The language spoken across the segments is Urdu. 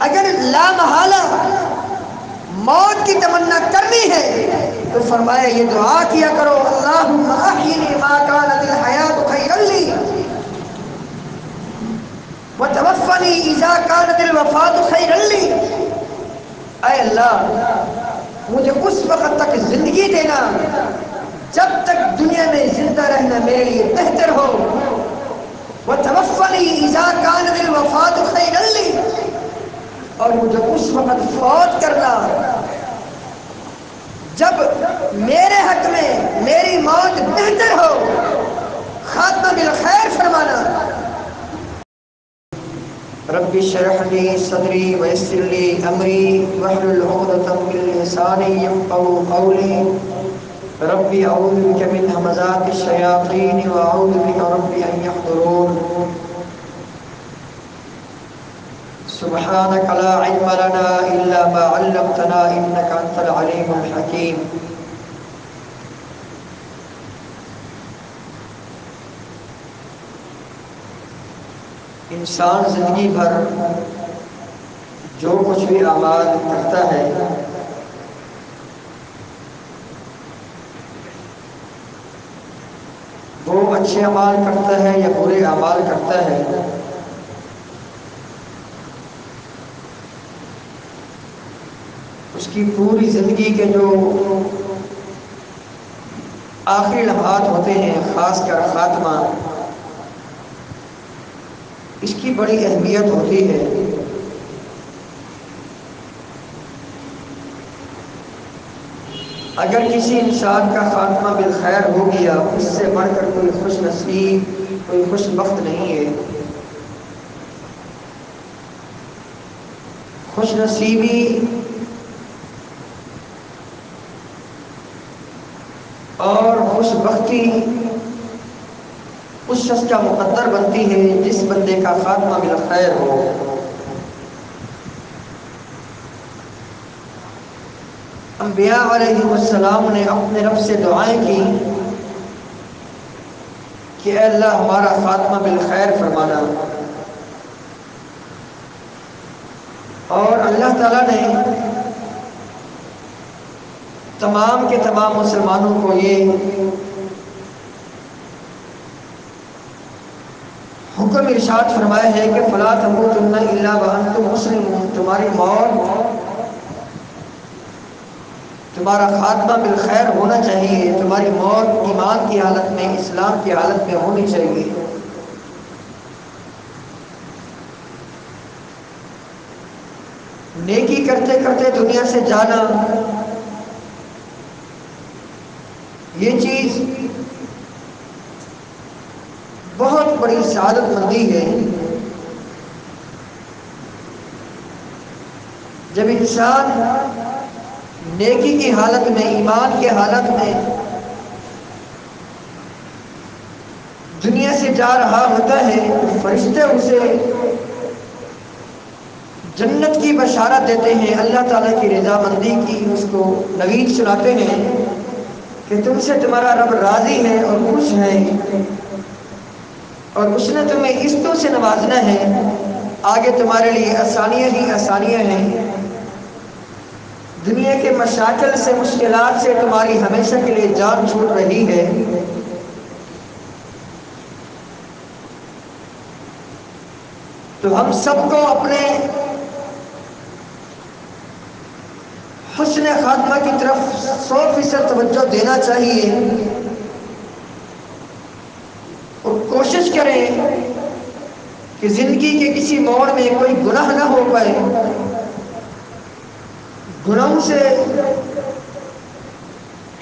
اگر لا محالہ موت کی تمنا کرنی ہے تو فرمایا یہ دعا کیا کرو، اللہم احیینی ما کانت الحیات خیرا لی وتوفنی اذا کانت الوفات خیرا لی۔ اے اللہ مجھے اس وقت تک زندگی دینا جب تک دنیا میں زندہ رہنا میرے لیے بہتر ہو، وتوفنی اذا کانت الوفات خیرا لی، اور مجھے اس وقت فوت کرنا جب میرے حق میں میری موت بہتر ہو، خاتمہ بالخیر فرمانا۔ رب اشرح لي صدري ويسر لي امري واحلل عقدة من لساني يفقهوا قولي رب اعوذ بك من همزات الشياطين واعوذ بك رب ان يحضرون سبحانك لا علم لنا الا ما علمتنا انك انت العليم الحكيم۔ انسان زندگی بھر جو کچھ بھی اعمال کرتا ہے وہ اچھے اعمال کرتا ہے یا برے اعمال کرتا ہے، اس کی پوری زندگی کے جو آخری لمحات ہوتے ہیں، خاص کر خاتمہ، اس کی بڑی اہمیت ہوتی ہے۔ اگر کسی انسان کا خاتمہ بالخیر ہو گیا، اس سے بڑھ کر کوئی خوش نصیب، کوئی خوش بخت نہیں ہے۔ خوش نصیبی اور خوش بختی اس شخص کا مقدر بنتی ہے جس بندے کا خاتمہ بالخیر ہو۔ انبیاء علیہ السلام نے اپنے رب سے دعائیں کی کہ اے اللہ ہمارا خاتمہ بالخیر فرمانا، اور اللہ تعالیٰ نے تمام کے تمام مسلمانوں کو یہ حکم ارشاد فرمایا ہے کہ فلا تموتن الا وانتم مسلمون، تمہاری موت، تمہارا خاتمہ بالخیر ہونا چاہیے، تمہاری موت ایمان کی حالت میں، اسلام کی حالت میں ہونی چاہیے۔ نیکی کرتے کرتے دنیا سے جانا، یہ چیز بہت بڑی سعادت مندی ہے۔ جب انسان نیکی کی حالت میں، ایمان کی حالت میں دنیا سے جا رہا ہوتا ہے تو فرشتے اسے جنت کی بشارت دیتے ہیں، اللہ تعالیٰ کی رضامندی کی اس کو نوید سناتے ہیں کہ تم سے تمہارا رب راضی ہے اور خوش ہے، اور اس نے تمہیں عزتوں سے نوازنا ہے، آگے تمہارے لیے آسانیاں ہی آسانیاں ہیں، دنیا کے مشاکل سے، مشکلات سے تمہاری ہمیشہ کے لیے جان چھوٹ رہی ہے۔ تو ہم سب کو اپنے حسن خاتمہ کی طرف 100% توجہ دینا چاہیے، اور کوشش کریں کہ زندگی کے کسی موڑ میں کوئی گناہ نہ ہو پائے، گناہوں سے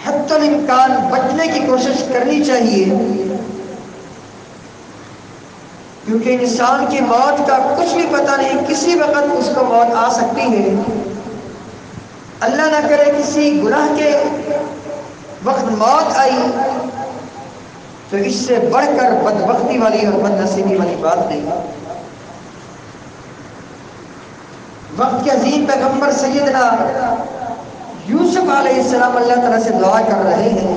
حتی الامکان بچنے کی کوشش کرنی چاہیے، کیونکہ انسان کی موت کا کچھ بھی پتہ نہیں، کسی وقت اس کو موت آ سکتی ہے۔ اللہ نہ کرے کسی گناہ کے وقت موت آئی تو اس سے بڑھ کر بدبختی والی اور بد نصیبی والی بات نہیں۔ وقت کے عظیم پیغمبر سیدنا یوسف علیہ السلام اللہ تعالیٰ سے دعا کر رہے ہیں،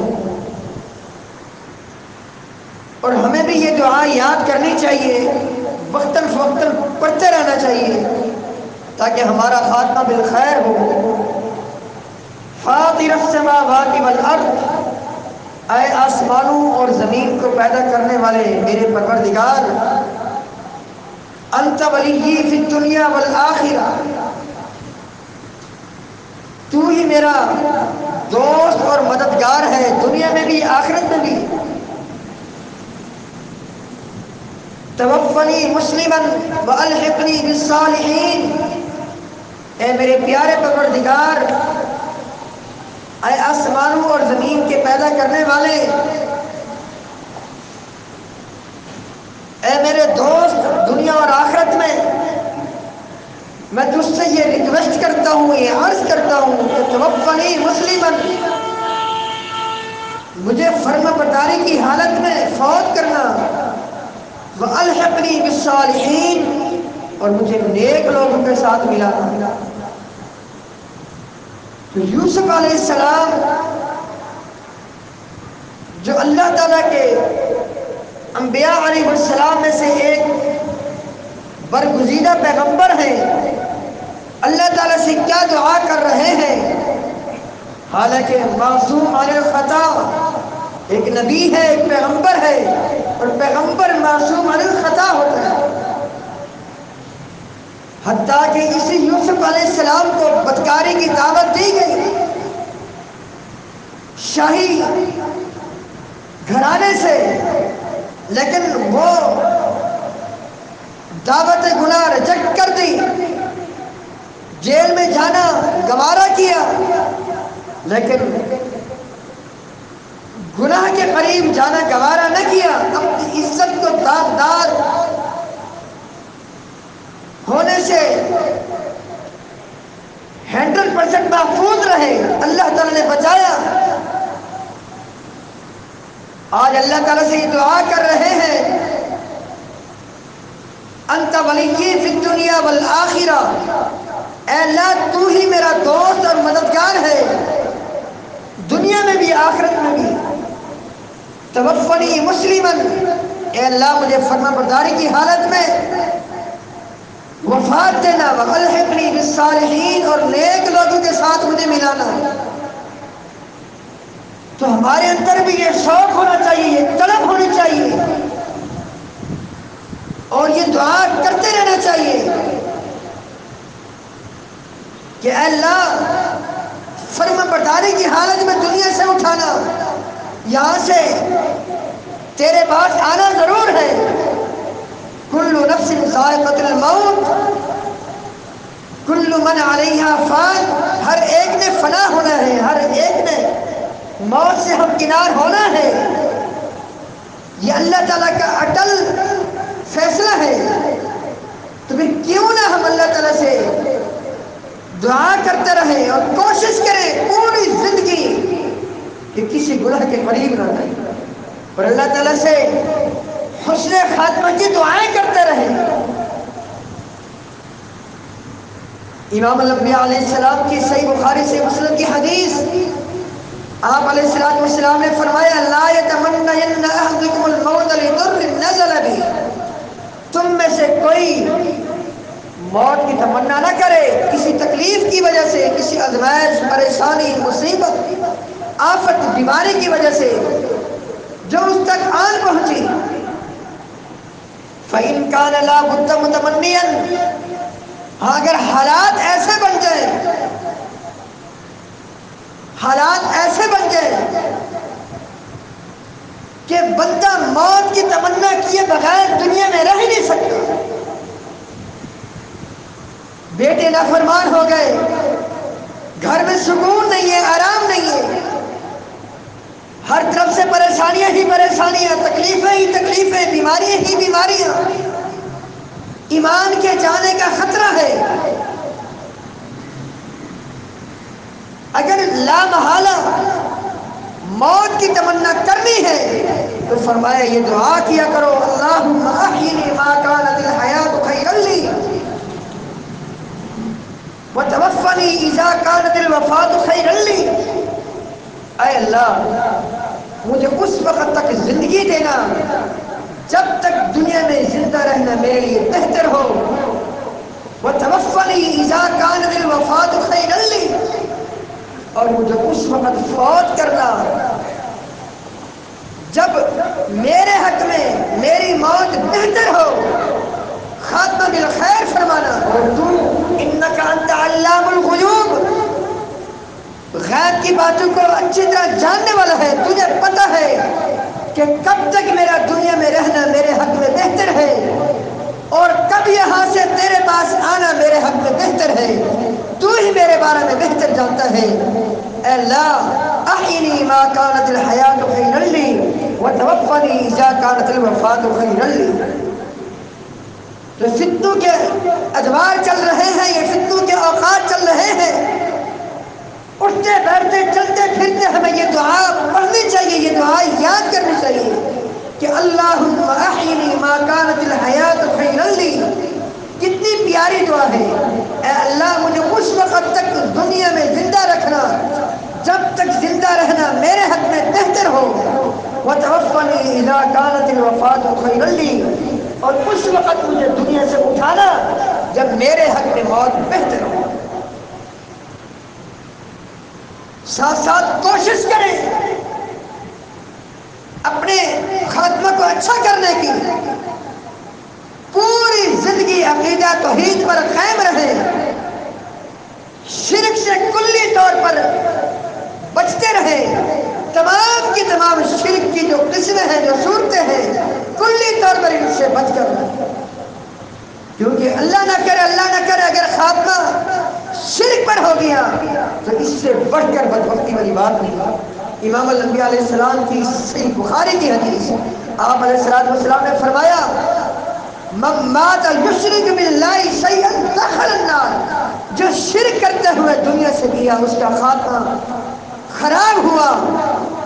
اور ہمیں بھی یہ دعا یاد کرنی چاہیے، وقتاً فوقتاً پڑھتے رہنا چاہیے تاکہ ہمارا خاتمہ بالخیر ہو۔ فاطر السماوات والارض، اے آسمانوں اور زمین کو پیدا کرنے والے میرے پروردگار، انت ولی فی الدنیا والآخرہ، تو ہی میرا دوست اور مددگار ہے دنیا میں بھی آخرت میں بھی۔ توفنی مسلما والحقنی بالصالحین، اے میرے پیارے پروردگار، اے آسمانوں اور زمین کے پیدا کرنے والے، اے میرے دوست دنیا اور آخرت میں تجھ سے یہ ریکویسٹ کرتا ہوں، یہ عرض کرتا ہوں کہ توفنی مسلما، مجھے فرما برداری کی حالت میں فوت کرنا، وَأَلْحِقْنِي بِالصَّالِحِينَ، اور مجھے نیک لوگوں کے ساتھ ملانا۔ تو یوسف علیہ السلام جو اللہ تعالیٰ کے انبیاء علیہ السلام میں سے ایک برگزیدہ پیغمبر ہیں، اللہ تعالیٰ سے کیا دعا کر رہے ہیں؟ حالانکہ معصوم عن الخطا ایک نبی ہے، ایک پیغمبر ہے، اور پیغمبر معصوم عن الخطا ہوتا ہے۔ حتیٰ کہ اسی یوسف علیہ السلام کو بدکاری کی دعوت دی گئی، شاہی گھرانے سے، لیکن وہ دعوت گناہ ریجیکٹ کر دی، جیل میں جانا گوارا کیا، لیکن گناہ کے قریب جانا گوارا نہ کیا، اپنی عزت کو داغدار ہونے سے 100% محفوظ رہے، اللہ تعالیٰ نے بچایا۔ آج اللہ تعالیٰ سے یہ دعا کر رہے ہیں، انت ولی فی الدنیا والآخرہ، اے اللہ تو ہی میرا دوست اور مددگار ہے دنیا میں بھی آخرت میں بھی۔ توفنی مسلما، اے اللہ مجھے فرما برداری کی حالت میں وفات دینا، والحقنی بالصالحین، اور نیک لوگوں کے ساتھ مجھے ملانا۔ تو ہمارے اندر بھی یہ شوق ہونا چاہیے، یہ طلب ہونی چاہیے، اور یہ دعا کرتے رہنا چاہیے کہ اے اللہ فرما برداری کی حالت میں دنیا سے اٹھانا، یہاں سے تیرے پاس آنا ضرور ہے۔ کل نفس ذائقۃ الموت، کل من علیہا فان، ہر ایک نے فنا ہونا ہے، ہر ایک نے موت سے ہمکنار ہونا ہے۔ یہ اللہ تعالیٰ کا اٹل فیصلہ ہے، تو پھر کیوں نہ ہم اللہ تعالیٰ سے دعا کرتے رہیں اور کوشش کریں پوری زندگی کہ کسی گناہ کے قریب نہ رہیں، اور اللہ تعالیٰ سے حسن خاتمہ کی دعائیں کرتے رہیں۔ امام الانبیاء علیہ السلام کی صحیح بخاری سے مسلم کی حدیث، آپ علیہ السلام نے فرمایا، لا یتمنین احدکم الموت لضر نزل به، تم میں سے کوئی موت کی تمنا نہ کرے کسی تکلیف کی وجہ سے، کسی آزمائش، پریشانی، مصیبت، آفت، بیماری کی وجہ سے جو اس تک آن پہنچی۔ فَإِن كَانَ لَا بُدَّ مُتَمَنِّيًا، ہاں اگر حالات ایسے بن جائیں، حالات ایسے بن جائیں کہ بندہ موت کی تمنا کیے بغیر دنیا میں رہ ہی نہیں سکتا، بیٹے نافرمان ہو گئے، گھر میں سکون نہیں ہے، آرام نہیں ہے، ہر طرف سے پریشانیاں ہی پریشانیاں، تکلیفیں ہی تکلیفیں، بیماریاں ہی بیماریاں، ایمان کے جانے کا خطرہ ہے۔ اگر لا محالہ موت کی تمنا کرنی ہے تو فرمایا یہ دعا کیا کرو، اللہم احیینی ما کانت الحیات خیرا لی وتوفنی اذا کانت الوفات خیرا لی، اے اللہ مجھے اس وقت تک زندگی دینا جب تک دنیا میں زندہ رہنا میرے لیے بہتر ہو، وتوفنی اذا الوفات خیر لی، اور مجھے اس وقت فوت کرنا جب میرے حق میں میری موت بہتر ہو، خاتمہ بالخیر فرمانا۔ اور تو انک انت علام الغیوب، غیب کی باتوں کو اچھی طرح جاننے والا ہے، تجھے پتہ ہے کہ کب تک میرا دنیا میں رہنا میرے حق میں بہتر ہے اور کب یہاں سے تیرے پاس آنا میرے حق میں بہتر ہے، تو ہی میرے بارے میں بہتر جانتا ہے۔ اے اللہ احینی ما کانت الحیات خیرا لی وتوفنی اذا کانت الوفات خیرا لی۔ تو فتنوں کے ادوار چل رہے ہیں، یہ فتنوں کے اوقات چل رہے ہیں، اٹھتے بیٹھتے چلتے پھرتے ہمیں یہ دعا پڑھنی چاہیے، یہ دعا یاد کرنی چاہیے کہ اللہم احینی ما کانت الحیات خیرا لی۔ کتنی پیاری دعا ہے، اے اللہ مجھے اس وقت تک دنیا میں زندہ رکھنا جب تک زندہ رہنا میرے حق میں بہتر ہو، وتوفنی اذا کانت الوفات خیرا لی، اور اس وقت مجھے دنیا سے اٹھانا جب میرے حق میں موت بہتر ہو۔ ساتھ ساتھ کوشش کریں اپنے خاتمہ کو اچھا کرنے کی، پوری زندگی عقیدہ توحید پر قائم رہے، شرک سے کلی طور پر بچتے رہے، تمام کی تمام شرک کی جو قسمیں ہیں جو صورتیں ہیں کلی طور پر ان سے بچ کر رہے، کیونکہ اللہ نہ کرے اگر خاتمہ شرک پر ہو گیا تو اس سے بڑھ کر بدبختی والی بات نہیں۔ امام الانبیاء علیہ السلام کی صحیح بخاری کی حدیث، آپ علیہ السلام نے فرمایا من مات یشرک باللہ شیئا دخل النار، جو شرک کرتے ہوئے دنیا سے گیا اس کا خاتمہ خراب ہوا،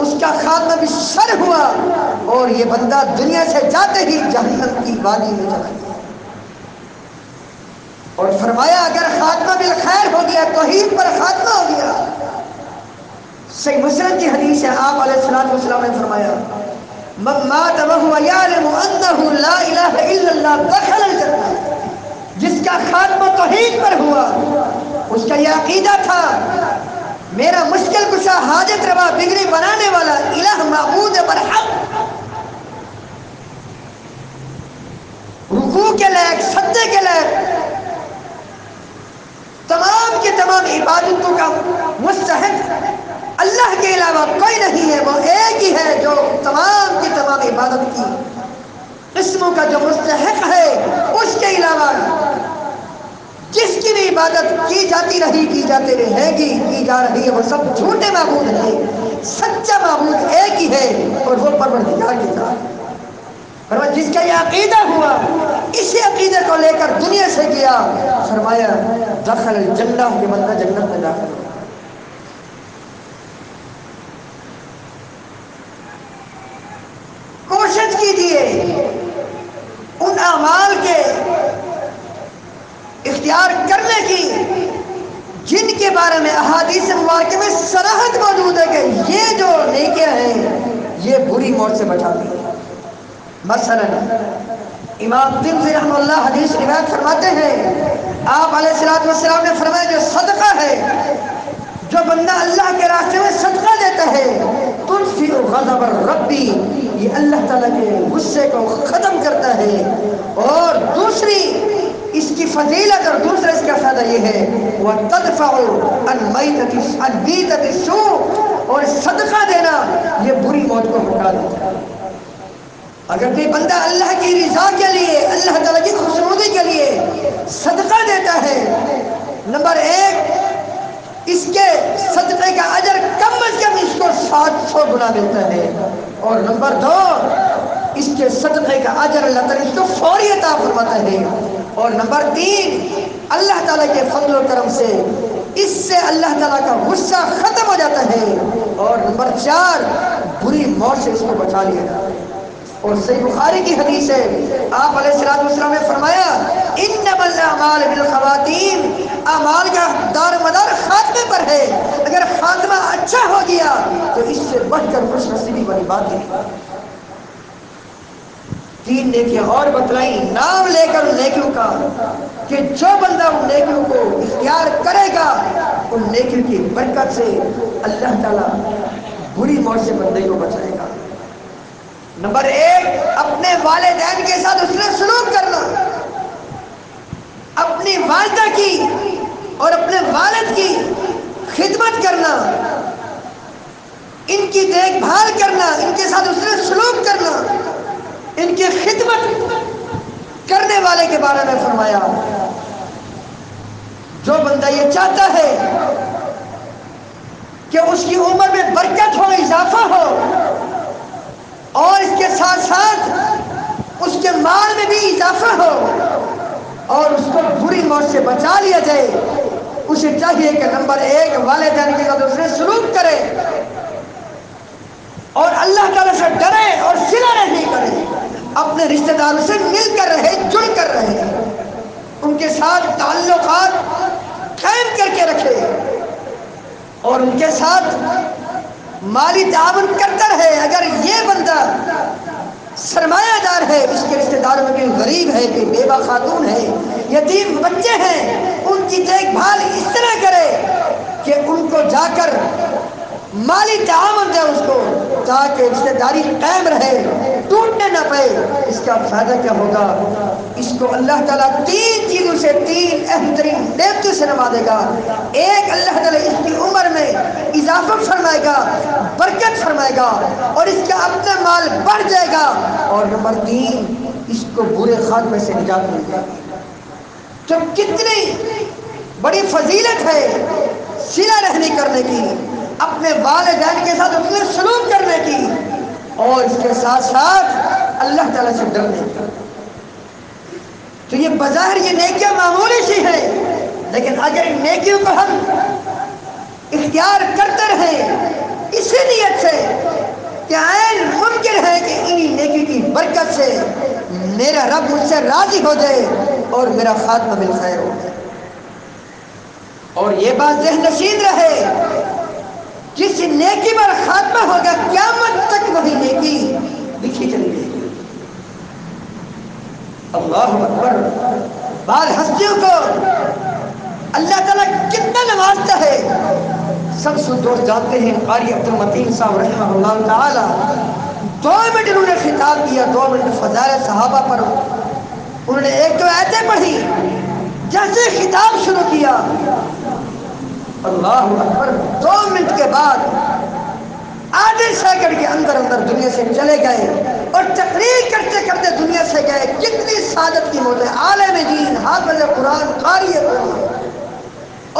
اس کا خاتمہ بھی شر ہوا، اور یہ بندہ دنیا سے جاتے ہی جہنم کی وادی میں چلا گیا۔ اور فرمایا اگر خاتمہ بالخیر ہو گیا، توحید پر خاتمہ ہو گیا، صحیح مسلم کی حدیث ہے، آپ علیہ السلام نے فرمایا من مات وهو يعلم انه لا الہ الا اللہ دخل الجنہ، جس کا خاتمہ توحید پر ہوا، اس کا یہ عقیدہ تھا میرا مشکل کشا حاجت روا بگڑی بنانے والا الہ معبود برحق، رکوع کے لائق سجدے کے لائق تمام کے تمام عبادتوں کا مستحق اللہ کے علاوہ کوئی نہیں ہے، وہ ایک ہی ہے جو تمام کی تمام عبادت کی قسموں کا جو مستحق ہے، اس کے علاوہ جس کی بھی عبادت کی جاتی رہی کی جاتی رہے گی کی جا رہی ہے وہ سب جھوٹے معبود ہیں، سچا معبود ایک ہی ہے اور وہ پروردگار کی ذات ہے۔ فرمایا جس کا یہ عقیدہ ہوا، اسی عقیدے کو لے کر دنیا سے گیا، فرمایا دخل الجنہ، یہ بندہ جنت میں داخل ہو۔ کوشش کیجیے ان اعمال کے اختیار کرنے کی جن کے بارے میں احادیث مبارکہ میں صراحت موجود ہے کہ یہ جو نیکیاں ہیں یہ بری موت سے بچاتی ہیں۔ مثلا امام ترمذی رحمہ اللہ حدیث روایت فرماتے ہیں، آپ علیہ السلام نے فرمایا جو صدقہ ہے، جو بندہ اللہ کے راستے میں صدقہ دیتا ہے، تطفئ غضب الربی، یہ اللہ تعالیٰ کے غصے کو ختم کرتا ہے۔ اور دوسری اس کی فضیلت اور دوسرا اس کا فائدہ یہ ہے وَتَدْفَعُ عَنْ مَيْتَةِ السُّوءِ، اور صدقہ دینا یہ بری موت کو ہٹا دیتا ہے۔ اگر کوئی بندہ اللہ کی رضا کے لیے، اللہ تعالیٰ کی خوشنودی کے لیے صدقہ دیتا ہے، نمبر ایک اس کے صدقے کا اجر کم از کم اس کو 700 گنا ملتا ہے، اور نمبر دو اس کے صدقے کا اجر اللہ تعالیٰ اس کو فوری عطا فرماتا ہے، اور نمبر تین اللہ تعالیٰ کے فضل و کرم سے اس سے اللہ تعالیٰ کا غصہ ختم ہو جاتا ہے، اور نمبر چار بری موت سے اس کو بچا لیا جاتا ہے۔ اور صحیح بخاری کی حدیث ہے، آپ علیہ السلام نے فرمایا انما الاعمال بالخواتیم، اعمال کا دار مدار خاتمے پر ہے، اگر خاتمہ اچھا ہو گیا تو اس سے بڑھ کر خوش نصیبی والی بات نہیں۔ 3 نیکیاں اور بتلائیں، نام لے کر ان نیکیوں کا کہ جو بندہ ان نیکیوں کو اختیار کرے گا ان نیکیوں کی برکت سے اللہ تعالیٰ بری موت سے بندے کو بچائے گا۔ نمبر 1، اپنے والدین کے ساتھ اس نے سلوک کرنا، اپنی والدہ کی اور اپنے والد کی خدمت کرنا، ان کی دیکھ بھال کرنا، ان کے ساتھ اس نے سلوک کرنا، ان کی خدمت کرنے والے کے بارے میں فرمایا جو بندہ یہ چاہتا ہے کہ اس کی عمر میں برکت ہو، اضافہ ہو، اور اس کے ساتھ ساتھ اس کے مال میں بھی اضافہ ہو اور اس کو بری موت سے بچا لیا جائے، اسے چاہیے کہ نمبر 1 والدین کے ساتھ اس نے سلوک کرے اور اللہ تعالیٰ سے ڈرے اور صلہ رحمی کرے، اپنے رشتہ داروں سے مل کر رہے، جڑ کر رہے، ان کے ساتھ تعلقات قائم کر کے رکھے اور ان کے ساتھ مالی تعاون کرتا رہے۔ اگر یہ بندہ سرمایہ دار ہے، اس کے رشتہ داروں میں کوئی غریب ہے، کوئی بیوہ خاتون ہے، یتیم بچے ہیں، ان کی دیکھ بھال اس طرح کرے کہ ان کو جا کر مالی تعاون دے اس کو، تاکہ رشتہ داری قائم رہے، ٹوٹنے نہ پائے۔ اس کا فائدہ کیا ہوگا؟ اس کو اللہ تعالیٰ 3 چیزوں سے، 3 اہم ترین نعمتوں سے نوازے گا۔ 1، اللہ تعالیٰ اس کی عمر میں اضافہ فرمائے گا، برکت فرمائے گا اور اس کا اپنا مال بڑھ جائے گا، اور نمبر 3، اس کو برے خاتمے سے نجات مل جائے گی۔ تو کتنی بڑی فضیلت ہے صلہ رحمی کرنے کی، اپنے والدین کے ساتھ اپنے سلوک کرنے کی، اور اس کے ساتھ ساتھ اللہ تعالیٰ سے ڈرنے کی۔ تو یہ بظاہر یہ نیکیاں معمولی سی ہیں، لیکن اگر ان نیکیوں کو ہم اختیار کرتے رہیں اسی نیت سے کہ عین ممکن ہے کہ انہی نیکی کی برکت سے میرا رب مجھ سے راضی ہو جائے اور میرا خاتمہ بالخیر ہو جائے، اور یہ بات ذہن نشین رہے جس نیکی پر خاتمہ ہوگا قیامت تک وہی نیکی لکھی چلی جائے گی۔ اللہ اکبر۔ بعض ہستیوں کو اللہ تعالیٰ کتنا نوازتا ہے، سب دوست جانتے ہیں۔ قاری عبد المتین صاحب رحمہ اللہ تعالی 2 منٹ انہوں نے خطاب کیا، 2 منٹ فضائل صحابہ پر انہوں نے 1-2 آیتیں پڑھی، جیسے خطاب شروع کیا اللہ اکبر 2 منٹ کے بعد آدھے سیکنڈ کے اندر دنیا سے چلے گئے اور تقریر کرتے کرتے دنیا سے گئے۔ کتنی سعادت کی موت ہے، عالم دین، حافظ قرآن، قاری قرآن،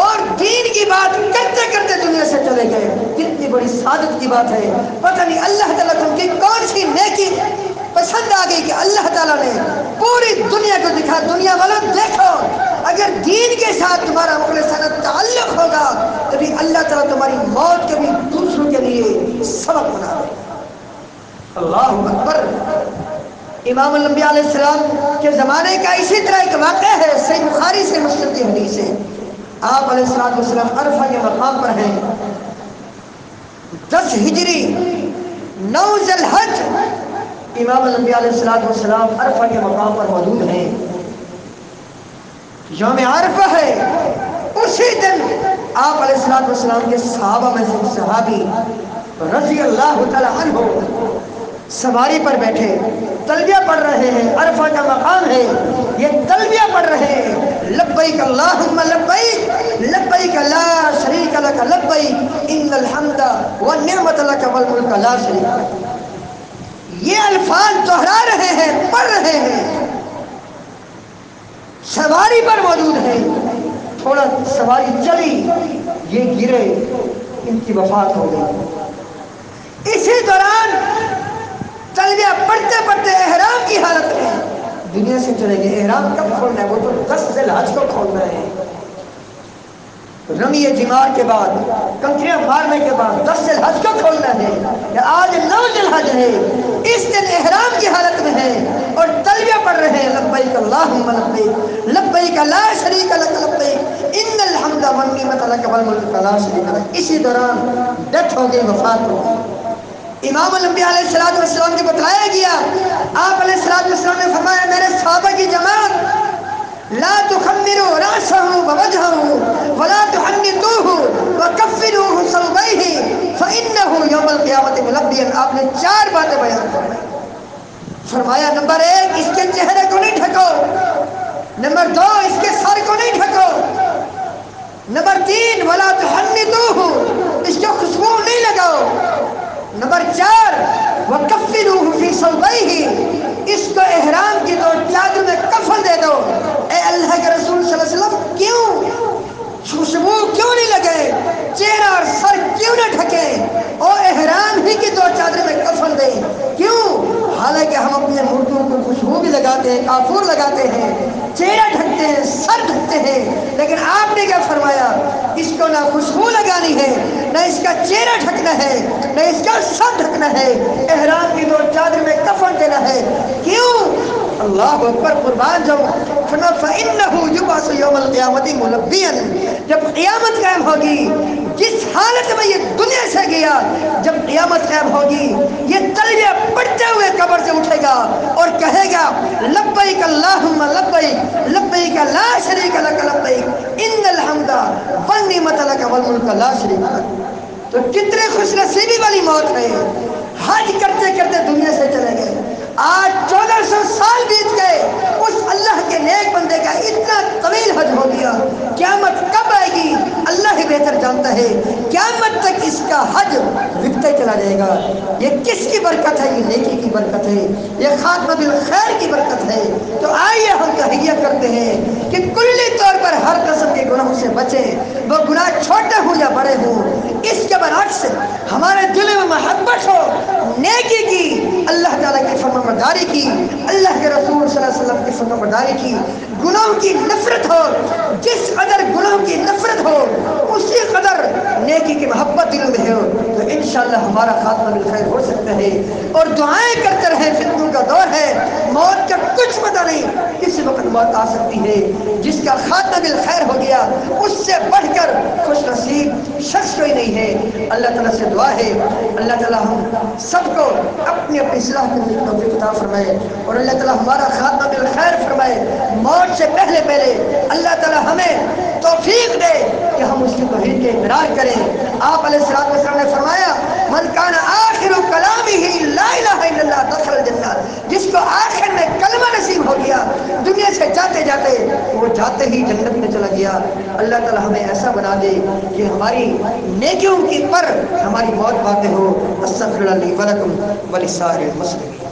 اور دین کی بات کرتے کرتے دنیا سے چلے گئے۔ کتنی بڑی سعادت کی بات ہے۔ پتہ نہیں اللہ تعالیٰ تم کی کون سی نیکی پسند آ گئی کہ اللہ تعالیٰ نے پوری دنیا کو دکھا، دنیا والوں دیکھو، اگر دین کے ساتھ تمہارا مخلصانہ تعلق ہوگا تو بھی اللہ تعالیٰ تمہاری موت کے بھی دوسروں کے لیے سبق بنا دے۔ اللہ اکبر۔ امام الانبیاء علیہ السلام کے زمانے کا اسی طرح ایک واقعہ ہے، صحیح بخاری سے مسلم کی حدیث ہے۔ آپ علیہ السلام عرفہ کے مقام پر ہیں، 10 ہجری 9 ذی الحج امام الانبیاء علیہ السلام عرفہ کے مقام پر موجود ہیں۔ یوم عرفہ ہے، اسی دن آپ علیہ السلام کے صحابہ میں سے صحابی رضی اللہ تعالی عنہ سواری پر بیٹھے تلبیہ پڑھ رہے ہیں۔ عرفہ کا مقام ہے، یہ تلبیہ پڑھ رہے ہیں، لبیک اللہم لبیک لبیک لا شریک لک لبیک ان الحمد والنعمت لک والملک لا شریک لک۔ یہ الفاظ دہرا رہے ہیں، پڑھ رہے ہیں، سواری پر موجود ہے۔ تھوڑا سواری چلی، یہ گرے، ان کی وفات ہو گئی۔ اسی دوران تلبیہ پڑھتے پڑھتے احرام کی حالت میں دنیا سے چلے گئے۔ احرام کب کھولنا ہے؟ وہ تو 10 ذی الحج کو کھولنا ہے۔ رمی جمار کے بعد، کنکریاں مارنے کے بعد 10 ذی الحج کو کھولنا ہے، یا آج 9 ذی الحج ہے، اس دن احرام کی حالت میں ہے اور تلبیہ پڑھ رہے ہیں، لبیک اللہم لبیک لبیک لا شریک لک لبیک ان الحمد والنعمت لک والملک لا شریک لک۔ اسی دوران ڈیتھ ہو گئی، وفات ہو گئی۔ امام الانبیاء علیہ السلام کو بتلایا گیا، آپ علیہ السلام نے فرمایا میرے صحابہ کی جماعت لا تخمروا رأسه ووجهه ولا تحنطوه وكفروه ثوبيه فإنه يوم القيامة ملبيا۔ آپ نے 4 باتیں بیان فرمائی۔ فرمایا نمبر 1 اس کے چہرے کو نہیں ڈھکو، نمبر 2 اس کے سر کو نہیں ڈھکو، نمبر 3 ولا تحنطوه اس کو خوشبو نہیں لگاؤ، نمبر 4 وَكَفِّنُوهُ فِي صَوْبَيْهِ اس کو احرام کی 2 چادر میں کفن دے دو۔ اے اللہ کے رسول صلی اللہ علیہ وسلم کیوں خوشبو کیوں نہیں لگے، چہرہ اور سر کیوں نہ ڈھکے اور احرام ہی کی 2 چادر میں کفن دیں؟ کیوں؟ حالانکہ ہم اپنے مردوں کو خوشبو بھی لگاتے ہیں، کافور لگاتے ہیں، چہرہ ڈھکتے ہیں، سر ڈھکتے ہیں، لیکن آپ نے کیا فرمایا؟ اس کو نہ خوشبو لگانی ہے، نہ اس کا چہرہ ڈھکنا ہے، نہ اس کا سر ڈھکنا ہے، احرام کی 2 چادر میں کفن دینا ہے۔ کیوں؟ اللہ اکبر، قربان جاؤ۔ فَإِنَّهُ يُبْعَثُ يَوْمَ الْقِيَامَةِ مُلَبِّيًا جب قیامت قائم ہوگی، جس حالت میں یہ دنیا سے گیا، جب قیامت قائم ہوگی یہ تلبیہ پڑھتے ہوئے قبر سے اٹھے گا اور کہے گا لبیک اللہم لبیک لبیک لا شریک لک لبیک ان الحمد والنعمت لک والملک لا شریک لک۔ تو کتنے خوش نصیبی والی موت ہے، حج کرتے کرتے دنیا سے چلے گئے، آج 1400 سال بیت گئے، اس اللہ کے نیک بندے کا اتنا طویل حج ہو گیا، قیامت کب آئے گی اللہ ہی بہتر جانتا ہے، قیامت تک اس کا حج بکتے چلا جائے گا۔ یہ کس کی برکت ہے؟ یہ نیکی کی برکت ہے، یہ خاتمہ بالخیر کی برکت ہے۔ تو آئیے ہم تہیہ کرتے ہیں کہ کلی طور پر ہر قسم کے گناہوں سے بچیں، وہ گناہ چھوٹے ہوں یا بڑے ہوں۔ اس کے برعکس ہمارے دل میں محبت ہو نیکی کی، اللہ تعالیٰ کی فرمانبرداری کی، اللہ کے رسول صلی اللہ علیہ وسلم کی فرمانبرداری کی، گناہوں کی نفرت ہو، جس قدر گناہوں کی نفرت ہو اسی قدر نیکی کی محبت دل میں ہو، تو انشاءاللہ ہمارا خاتمہ بالخیر ہو سکتا ہے۔ اور دعائیں کرتے رہیں، فتنوں کا دور ہے، موت کا کچھ پتہ نہیں، کسی وقت موت آ سکتی ہے۔ جس کا خاتمہ بالخیر ہو گیا اس سے بڑھ کر خوش نصیب شخص کوئی نہیں ہے۔ اللہ تعالیٰ سے دعا ہے اللہ تعالیٰ ہم سب کو اپنی اپنی اصلاح کرنے کی توفیق عطا فرمائے، اور اللہ تعالیٰ ہمارا خاتمہ بالخیر فرمائے۔ موت سے پہلے اللہ تعالیٰ ہمیں توفیق دے کہ ہم اس کی توحید کے اقرار کریں۔ آپ علیہ السلام نے فرمایا من کان آخر کلامہ لا الہ الا اللہ دخل الجنہ، جس کو آخر میں کلمہ نصیب ہو گیا دنیا سے جاتے جاتے وہ جاتے ہی جنت میں چلا گیا۔ اللہ تعالیٰ ہمیں ایسا بنا دے کہ ہماری نیکیوں کی پر ہماری موت پاتے ہو۔ استغفر اللہ لی ولکم ولسائر المسلمین۔